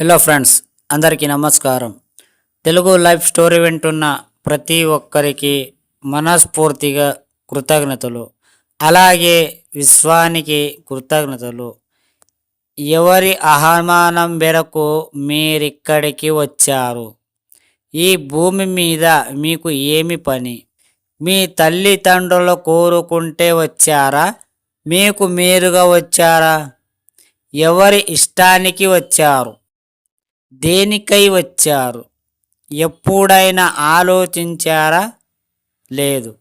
Hello friends, అందరికీ నమస్కారం. Telugu life story వింటున్న ప్రతి ఒక్కరికి మనస్ఫూర్తిగా కృతజ్ఞతలు. అలాగే విశ్వానికి కృతజ్ఞతలు. ఎవరి ఆహ్వానం మేరకు మీరిక్కడికి వచ్చారు? ఈ భూమి మీద మీకు ఏమి పని? మీ తల్లిదండ్రులు కోరుకుంటే వచ్చారా? మీకు మీరుగా వచ్చారా? ఎవరి ఇష్టానికి వచ్చారు? దేనికై వచ్చారు? ఎప్పుడైనా ఆలోచించారా? లేదు.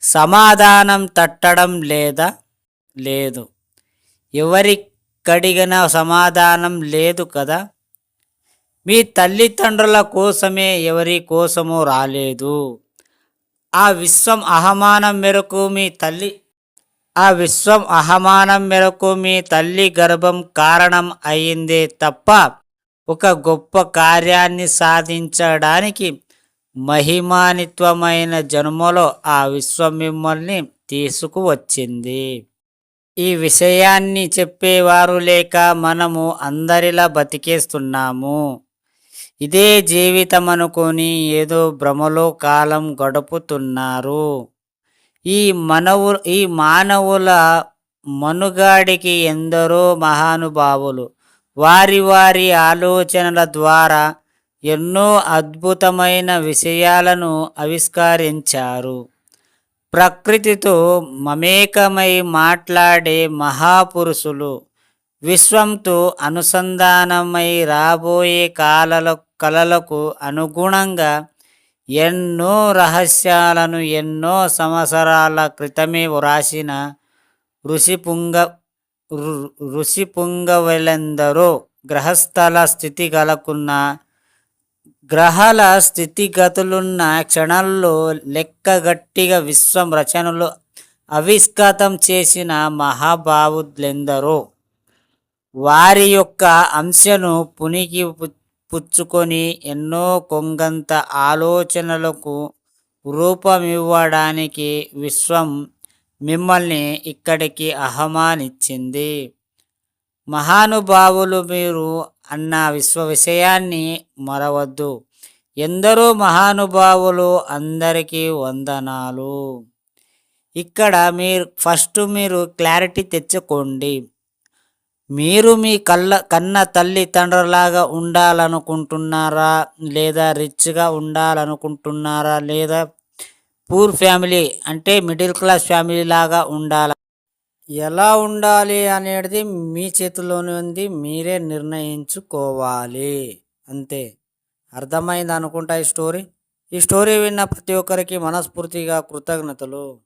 సమాధానం తట్టడం లేదా? లేదు. ఎవరికడిగిన సమాధానం లేదు కదా. మీ తల్లిదండ్రుల కోసమే, ఎవరి కోసమో రాలేదు. ఆ విశ్వం అహమానం మేరకు మీ తల్లి గర్భం కారణం అయిందే తప్ప ఒక గొప్ప కార్యాన్ని సాధించడానికి మహిమాన్వితమైన జన్మలో ఆ విశ్వం మిమ్మల్ని తీసుకువచ్చింది. ఈ విషయాన్ని చెప్పేవారు లేక మనము అందరిలా బతికేస్తున్నాము. ఇదే జీవితం అనుకొని ఏదో భ్రమలో కాలం గడుపుతున్నారు. ఈ మానవుల మనుగాడికి ఎందరో మహానుభావులు వారి వారి ఆలోచనల ద్వారా ఎన్నో అద్భుతమైన విషయాలను ఆవిష్కరించారు. ప్రకృతితో మమేకమై మాట్లాడే మహాపురుషులు, విశ్వంతో అనుసంధానమై రాబోయే కలలకు అనుగుణంగా ఎన్నో రహస్యాలను ఎన్నో సంవత్సరాల క్రితమే వ్రాసిన ఋషిపుంగవులెందరో గ్రహాల స్థితిగతులున్న క్షణంలో లెక్కగట్టిగా విశ్వం రచనలు ఆవిష్కృతం చేసిన మహాభావులెందరో వారి యొక్క అంశను పునికి పుచ్చుకొని ఎన్నో కొంగంత ఆలోచనలకు రూపమివ్వడానికి విశ్వం మిమ్మల్ని ఇక్కడికి ఆహ్వానించింది. మహానుభావులు మీరు అన్న విషయాన్ని మరవద్దు. ఎందరో మహానుభావులు, అందరికీ వందనాలు. ఇక్కడ మీరు క్లారిటీ తెచ్చుకోండి. మీరు మీ కన్న తల్లిదండ్రులాగా ఉండాలనుకుంటున్నారా? లేదా రిచ్గా ఉండాలనుకుంటున్నారా? లేదా పూర్ ఫ్యామిలీ అంటే మిడిల్ క్లాస్ ఫ్యామిలీ లాగా ఉండాలా? ఎలా ఉండాలి అనేది మీ చేతిలోనే ఉంది. మీరే నిర్ణయించుకోవాలి. అంతే. అర్థమైంది అనుకుంటా ఈ స్టోరీ విన్న ప్రతి ఒక్కరికి మనస్ఫూర్తిగా కృతజ్ఞతలు.